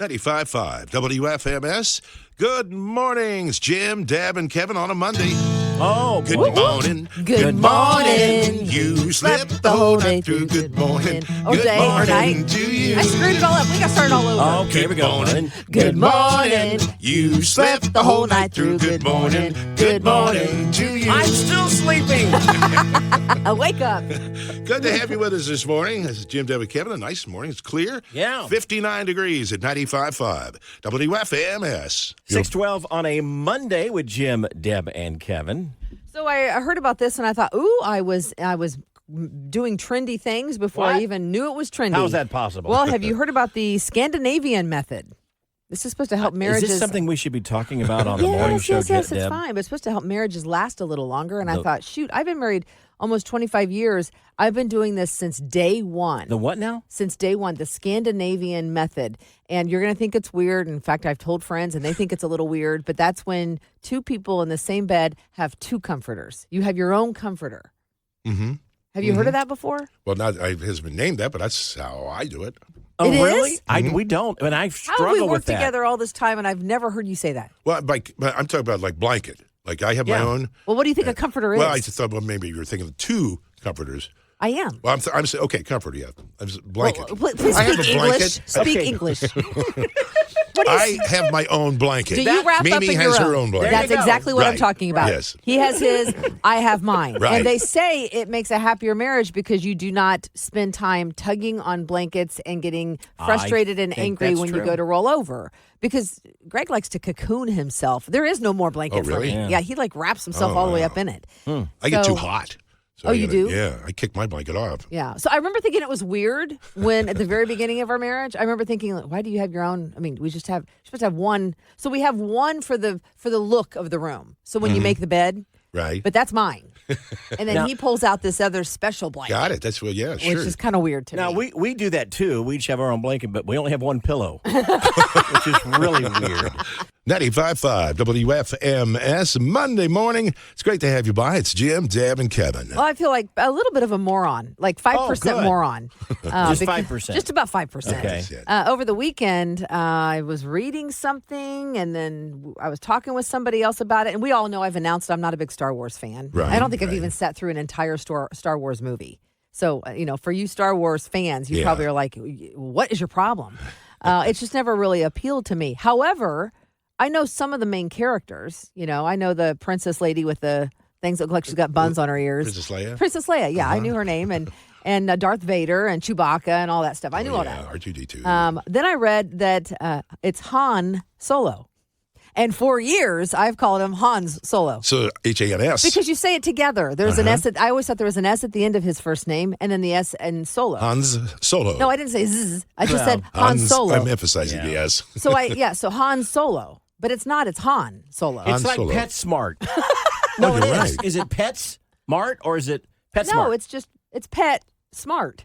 95.5 WFMS. Good morning. It's Jim, Deb, and Kevin on a Monday. Oh, Good boy. morning. Good morning. You slept the whole day through. Good morning. Or Good day or morning night. to you. I screwed it all up. We got to start all over. Okay, here we go. morning. Good morning. You slept the whole night through. Good morning. Good morning to you. I'm still sleeping. Wake up. Good to have you with us this morning. This is Jim, Deb, and Kevin. A nice morning. It's clear. Yeah. 59 degrees at 95.5 WFMS. 6:12 on a Monday with Jim, Deb, and Kevin. So I heard about this and I thought, ooh, I was doing trendy things before I What? even knew it was trendy. How is that possible? Well, have you heard about the Scandinavian method? This is supposed to help marriages. Is this something we should be talking about on the morning show, Yes, Deb? it's fine. But it's supposed to help marriages last a little longer. And I The- thought, shoot, I've been married almost 25 years. I've been doing this since day one. The what now? Since day one, the Scandinavian method. And you're going to think it's weird. In fact, I've told friends and they think it's a little weird, but that's when two people in the same bed have two comforters. You have your own comforter. Mm-hmm. Have you heard of that before? Well, it hasn't been named that, but that's how I do it. Oh, It really? is? We don't. I mean, I How have we struggle worked with that. together all this time and I've never heard you say that? Well, I'm talking about like blanket. Like I have my Yeah. own. Well, what do you think a comforter is? Well, I just thought, well, maybe you were thinking of two comforters. I am. Well, I'm saying, okay, comforter, yeah. Blanket. Well, please I have speak a English. blanket. Speak Okay. English. What do you I have my own blanket. Do you wrap up Mimi in has your her own? own blanket. There That's you go. exactly what I'm Right. talking about. Yes. He has his, I have mine. Right. And they say it makes a happier marriage because you do not spend time tugging on blankets and getting frustrated and think angry that's when you true. go to roll over. Because Greg likes to cocoon himself. There is no more blanket for really? me. Yeah. He like wraps himself Oh, all the way wow. up in it. I get So- too hot. So Oh, I you gotta- do? Yeah, I kick my blanket off. Yeah. So I remember thinking it was weird when at the very beginning of our marriage, I remember thinking, like, why do you have your own? I mean, you're supposed to have one. So we have one for the look of the room. So when you make the bed, Right. but that's mine. And then Now- he pulls out this other special blanket. Got it. That's what, yeah, sure. Which is kind of weird to Now, me. we do that too. We each have our own blanket, but we only have one pillow, which is really weird. 95.5 WFMS Monday morning. It's great to have you by. It's Jim, Deb, and Kevin. Well, I feel like a little bit of a moron, like 5% good. moron. Just because- 5%. Just about 5%. Okay. Over the weekend, I was reading something, and then I was talking with somebody else about it. And we all know I've announced I'm not a big Star Wars fan. Right, I don't think I've right. even sat through an entire Star Wars movie. So, for you Star Wars fans, you Yeah. probably are like, what is your problem? It's just never really appealed to me. However, I know some of the main characters. I know the princess lady with the things that look like she's got buns on her ears. Princess Leia? Princess Leia, yeah, I knew her name, and Darth Vader and Chewbacca and all that stuff. I knew all that. R2D2. Then I read that it's Han Solo, and for years I've called him Hans Solo So H-A-N-S. because you say it together. There's an S. I always thought there was an S at the end of his first name, and then the S in Solo. Hans Solo. No, I didn't say Z. I just Well, said Han Solo. I'm emphasizing the S. So Han Solo, but it's not. It's Han Solo. Han It's like Solo. PetSmart. No, it you're is. right. Is it PetSmart or is it PetSmart? No, it's Pet Smart.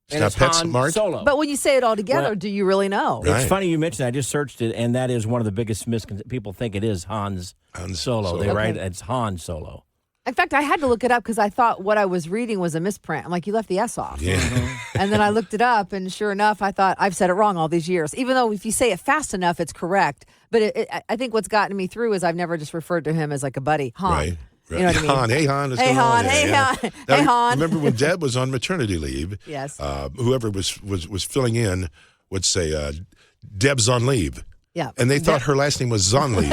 It's not Han PetSmart? Solo. But when you say it all together, Well, do you really know? Right. It's funny you mentioned. I just searched it, and that is one of the biggest misconceptions. People think it is Hans Solo. Solo. They write Okay. it's Han Solo. In fact, I had to look it up because I thought what I was reading was a misprint. I'm like, you left the S off. Yeah. And then I looked it up, and sure enough, I thought I've said it wrong all these years. Even though if you say it fast enough, it's correct. But I think what's gotten me through is I've never just referred to him as like a buddy, Han. Right. You know what I mean? Han, hey, Han. what's Hey, going on? Han, hey, Yeah, Han, Now, hey, Han. Remember when Deb was on maternity leave? Yes. Whoever was filling in would say, Deb's on leave. Yeah. And they thought her last name was Zonleave.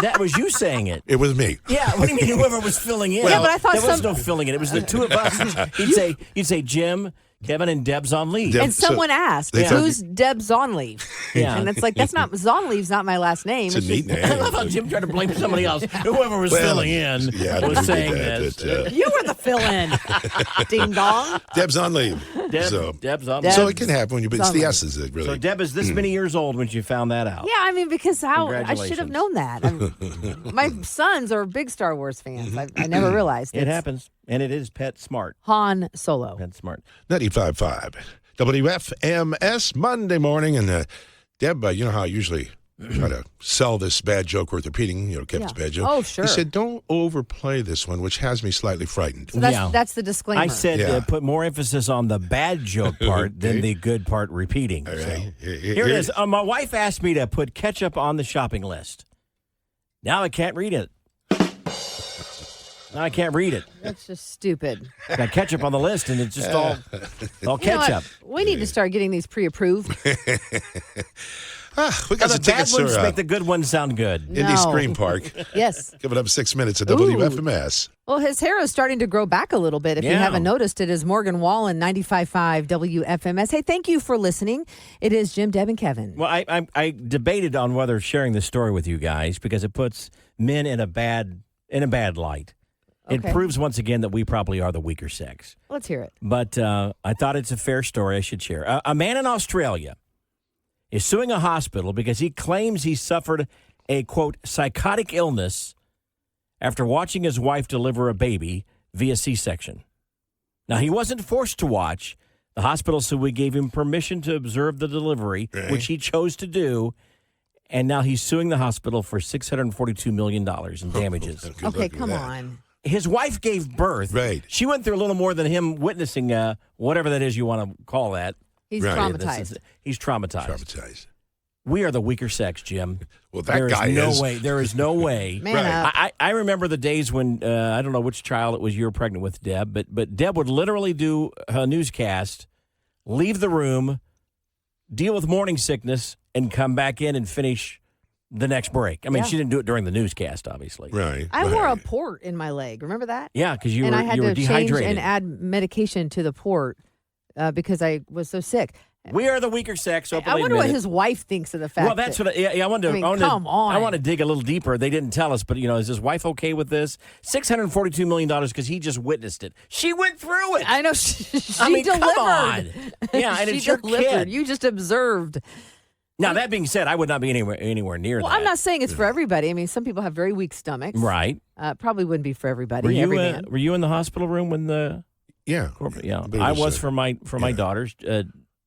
That was you saying it. It was me. Yeah, what do you mean whoever was filling in? Yeah, but I thought there was some- no filling in. It was the two of us. You'd say Jim, Kevin, and Deb's on leave. Deb- And someone asked, they thought- who's Deb's on leave? Yeah. And it's like, that's not, Zonleave's not my last name. It's a neat name. I love how Jim tried to blame somebody else. Whoever was Well, filling in yeah, I was did saying that, this. but, You were the fill-in. Ding dong. Deb's on leave. Deb's on Deb- So it can happen when you, but it's the Zonleave. S's that really. So Deb is this many years old when she found that out. Yeah, I mean, because I should have Congratulations. known that. My sons are big Star Wars fans. I never realized It it's happens, and it is PetSmart. Han Solo. PetSmart. 95.5 WFMS Monday morning. And Deb, you know how I usually try to sell this bad joke worth repeating, Kevin's bad joke. Oh, sure. He said, don't overplay this one, which has me slightly frightened. So that's the disclaimer. I said put more emphasis on the bad joke part than the good part repeating. All right. So, here it is. My wife asked me to put ketchup on the shopping list. Now I can't read it. I can't read it. That's just stupid. Got ketchup on the list, and it's just all ketchup. We need to start getting these pre-approved. We got the some bad tickets ones for make the good ones sound good. Indy Scream Park. Yes. Giving up 6 minutes at WFMS. Well, his hair is starting to grow back a little bit. If you haven't noticed, it is Morgan Wallen, 95.5 WFMS. Hey, thank you for listening. It is Jim, Deb, and Kevin. Well, I debated on whether sharing this story with you guys because it puts men in a bad light. It proves once again that we probably are the weaker sex. Let's hear it. But I thought it's a fair story I should share. A man in Australia is suing a hospital because he claims he suffered a, quote, psychotic illness after watching his wife deliver a baby via C-section. Now, he wasn't forced to watch. The hospital said we gave him permission to observe the delivery, which he chose to do. And now he's suing the hospital for $642 million in damages. Okay, come on. His wife gave birth. Right. She went through a little more than him witnessing whatever that is you want to call that. He's Right. traumatized. He's traumatized. Traumatized. We are the weaker sex, Jim. Well, that guy is. There is no way. There is no way. Man Right. up. I remember the days when, I don't know which child it was you were pregnant with, Deb, but Deb would literally do a newscast, leave the room, deal with morning sickness, and come back in and finish the next break. I mean, she didn't do it during the newscast, obviously. Right. I wore a port in my leg. Remember that? Yeah, because you and were I had you were to change dehydrated. and add medication to the port because I was so sick. We are the weaker sex. I wonder what his wife thinks of the fact. Well, that's what. I wanted to. Come on. I want to dig a little deeper. They didn't tell us, but is his wife okay with this? $642 million because he just witnessed it. She went through it. I know she come delivered. on. Yeah, and she it's your delivered. kid. You just observed. Now that being said, I would not be anywhere near Well, that. I'm not saying it's for everybody. I mean, some people have very weak stomachs. Right. Probably wouldn't be for everybody. Were every you man. were you in the hospital room when the Yeah. corporate? Yeah, But it I was, was for my daughters.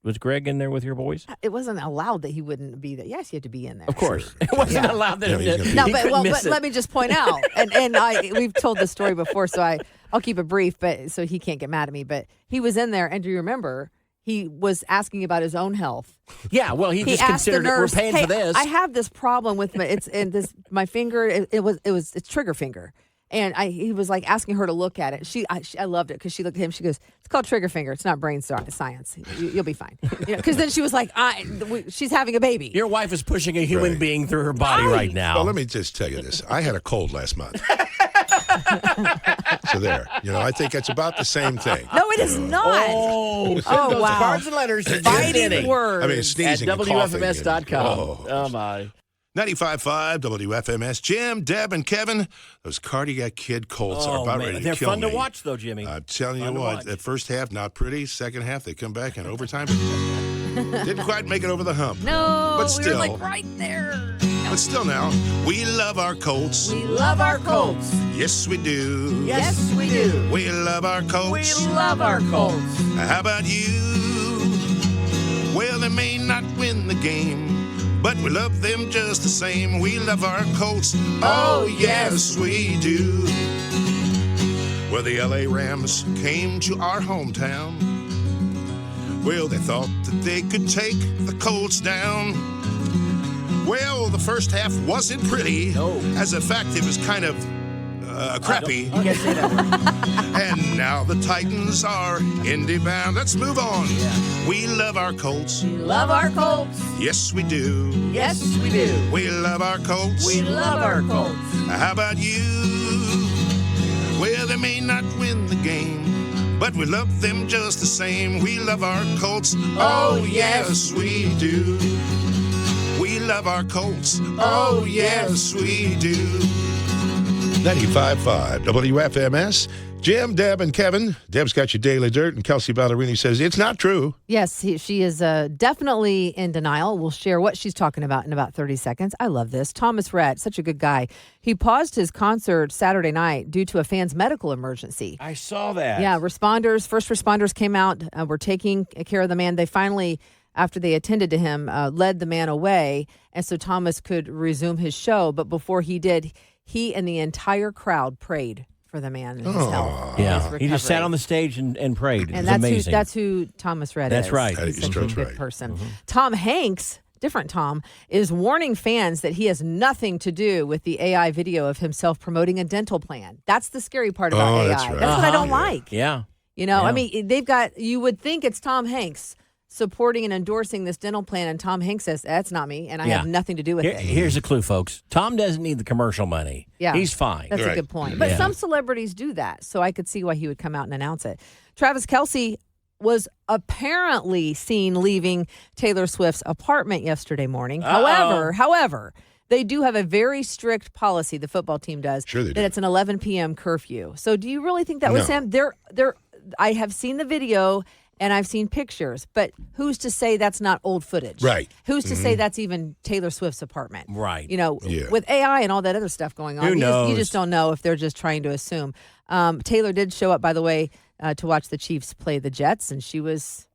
Was Greg in there with your boys? It wasn't allowed that he wouldn't be there. Yes, he had to be in there. Of course, it wasn't Yeah. allowed that. Yeah, he's gonna be- No, he but couldn't miss it. let me just point out, and we've told this story before, so I'll keep it brief, but so he can't get mad at me. But he was in there, and do you remember? He was asking about his own health. Yeah, well, he just asked the considered nurse, we're paying hey, for this. I have this problem with my finger. It's trigger finger, and he was like asking her to look at it. I loved it because she looked at him. She goes, "It's called trigger finger. It's not brain science. You'll be fine." Because then she was like, "She's having a baby." Your wife is pushing a human Right. being through her body right now. Well, let me just tell you this. I had a cold last month. So there. I think it's about the same thing. No, it is not. Oh, Oh, wow. cards and letters. to Jim Fighting Denny words. I mean, at sneezing and coughing. WFMS.com. Oh, my. 95.5 WFMS. Jim, Deb, and Kevin. Those cardiac kid Colts are about ready to They're kill fun me. to watch, though, Jimmy. I'm telling you Fun to what, watch. that first half, not pretty. Second half, they come back in overtime. Didn't quite make it over the hump. No, But we still. were like right there. But still now, we love our Colts. We love our Colts. Yes, we do. Yes, we do. We love our We Colts. love our Colts. How about you? Well, they may not win the game, but we love them just the same. We love our Colts. Oh, yes, we do. Well, the LA Rams came to our hometown. Well, they thought that they could take the Colts down. Well, the first half wasn't pretty. No. As a fact, it was kind of crappy. You can't say that word. And now the Titans are Indy bound. Let's move on. Yeah. We love our Colts. We love our Colts. Yes, we do. Yes, we do. We love our Colts. We love our Colts. How about you? Well, they may not win the game, but we love them just the same. We love our Colts. Oh, yes, we do. We love our Colts. Oh, yes, we do. 95.5 WFMS. Jim, Deb, and Kevin. Deb's got your daily dirt, and Kelsey Ballerini says it's not true. Yes, she is definitely in denial. We'll share what she's talking about in about 30 seconds. I love this. Thomas Rhett, such a good guy. He paused his concert Saturday night due to a fan's medical emergency. I saw that. Yeah, first responders came out, were taking care of the man. They finally after they attended to him, led the man away, and so Thomas could resume his show. But before he did, he and the entire crowd prayed for the man and his health. Yeah, he just sat on the stage and prayed. And amazing. That's who Thomas Rhett is. That's right. He's That's such a good right. person. Tom Hanks, different Tom, is warning fans that he has nothing to do with the AI video of himself promoting a dental plan. That's the scary part about AI. That's right. That's what I don't like. Yeah. You know, Yeah. I mean, you would think it's Tom Hanks supporting and endorsing this dental plan, and Tom Hanks says, that's not me, and I have nothing to do with it. Here's a clue, folks. Tom doesn't need the commercial money. Yeah. He's fine. That's a Right. good point. But Yeah. some celebrities do that, so I could see why he would come out and announce it. Travis Kelce was apparently seen leaving Taylor Swift's apartment yesterday morning. However, they do have a very strict policy, the football team does, Sure they that do. it's an 11 p.m. curfew. So do you really think that was No. him? I have seen the video and I've seen pictures, but who's to say that's not old footage? Right. Who's to say that's even Taylor Swift's apartment? Right. You know, Yeah. with AI and all that other stuff going on, Who you knows? just don't know if they're just trying to assume. Taylor did show up, by the way, to watch the Chiefs play the Jets, and she was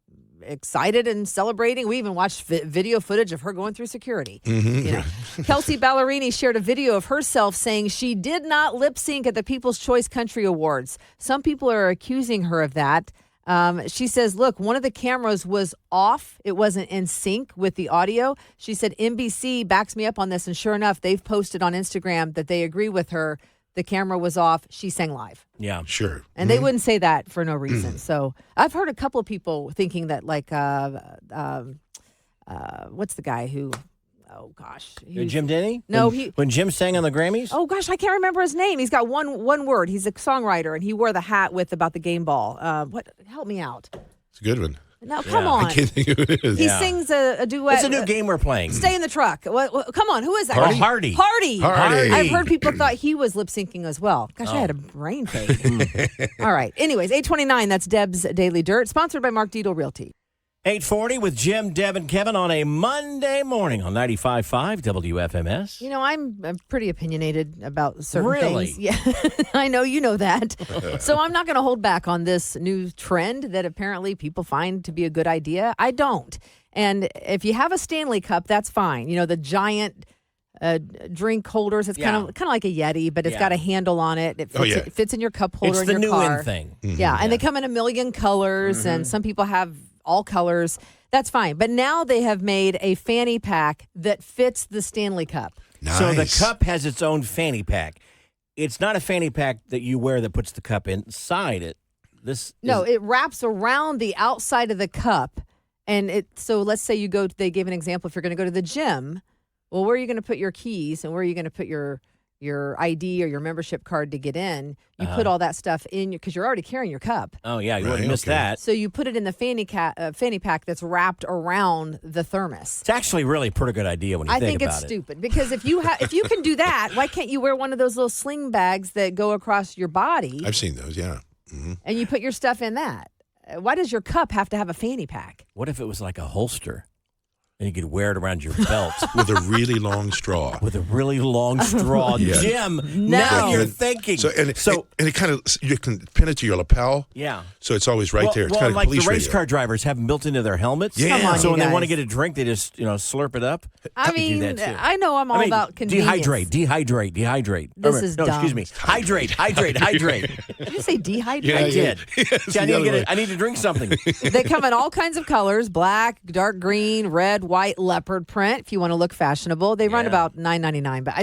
excited and celebrating. We even watched video footage of her going through security. You know. Kelsey Ballerini shared a video of herself saying she did not lip sync at the People's Choice Country Awards. Some people are accusing her of that. She says, look, one of the cameras was off. It wasn't in sync with the audio. She said, NBC backs me up on this. And sure enough, they've posted on Instagram that they agree with her. The camera was off. She sang live. Yeah. Sure. And they wouldn't say that for no reason. So I've heard a couple of people thinking that, like, what's the guy who, oh gosh. Jim Denny? No, when Jim sang on the Grammys? Oh gosh, I can't remember his name. He's got one word. He's a songwriter, and he wore the hat with about the game ball. What? Help me out. It's a good one. No, come Yeah. on. I can't think who it is. He sings a duet. It's a new game we're playing. Stay in the truck. Come on, who is that? Oh, Hardy. Hardy. Hardy. I've heard people thought he was lip syncing as well. Gosh, I had a brain fade. All right. Anyways, 8:29. That's Deb's Daily Dirt, sponsored by Mark Dietel Realty. 8:40 with Jim, Deb, and Kevin on a Monday morning on 95.5 WFMS. You know, I'm pretty opinionated about certain Really? things. Yeah, I know you know that. So I'm not going to hold back on this new trend that apparently people find to be a good idea. I don't. And if you have a Stanley Cup, that's fine. You know, the giant drink holders. It's kind of like a Yeti, but it's got a handle on it. It fits, it fits in your cup holder It's in the your new car. in thing. Yeah, and they come in a million colors, and some people have all colors. That's fine. But now they have made a fanny pack that fits the Stanley Cup. Nice. So the cup has its own fanny pack. It's not a fanny pack that you wear that puts the cup inside it. It wraps around the outside of the cup. And so let's say they gave an example, if you're going to go to the gym, well, where are you going to put your keys and where are you going to put your ID or your membership card to get in? You put all that stuff in because you're already carrying your cup. Oh, yeah, you wouldn't miss that. So you put it in the fanny pack that's wrapped around the thermos. It's actually really a pretty good idea when you think about it. I think it's stupid because if you can do that, why can't you wear one of those little sling bags that go across your body? I've seen those, yeah. And you put your stuff in that. Why does your cup have to have a fanny pack? What if it was like a holster? And you could wear it around your belt. With a really long straw. With a really long straw. Yeah. Jim, No. now you're thinking. And it kind of, you can pin it to your lapel. Yeah. So it's always right there. It's Well, kind of like police the race radio. car drivers have them built into their helmets. Yeah. Come on, So you when they guys. want to get a drink, they just slurp it up. I You do mean, that too. I know I'm all about convenience. Dehydrate. This is no, dumb. excuse me. Hydrate. Did you say dehydrate? Yeah, I did. Yes, See, the other way. I need to drink something. They come in all kinds of colors: black, dark green, red, white, leopard print. If you want to look fashionable, they run Yeah. about $9.99. But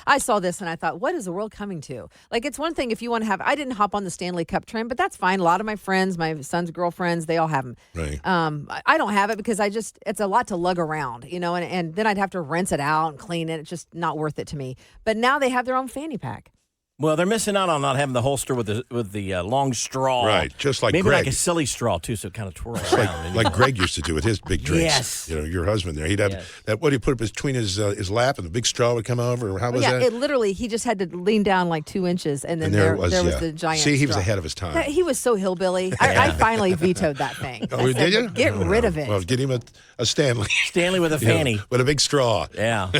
I saw this and I thought, what is the world coming to? Like, it's one thing if you want to have. I didn't hop on the Stanley Cup trend, but that's fine. A lot of my friends, my son's girlfriends, they all have them. Right. I don't have it because it's a lot to lug around, and then I'd have to rinse it out and clean it. It's just not worth it to me. But now they have their own fanny pack. Well, they're missing out on not having the holster with the long straw. Right, just like maybe Greg. like a silly straw too, so it kind of twirls around. Like Greg used to do with his big drinks. Yes. Your husband there. He'd have Yes. that. What do you put between his lap and the big straw would come over? Or how was that? It literally, he just had to lean down like 2 inches, and then And there it was, the giant. See, he was straw. ahead of his time. He was so hillbilly. I finally vetoed that thing. Oh, I said, did you? Get rid of it. Well, get him a Stanley. Stanley with a fanny. With a big straw. Yeah.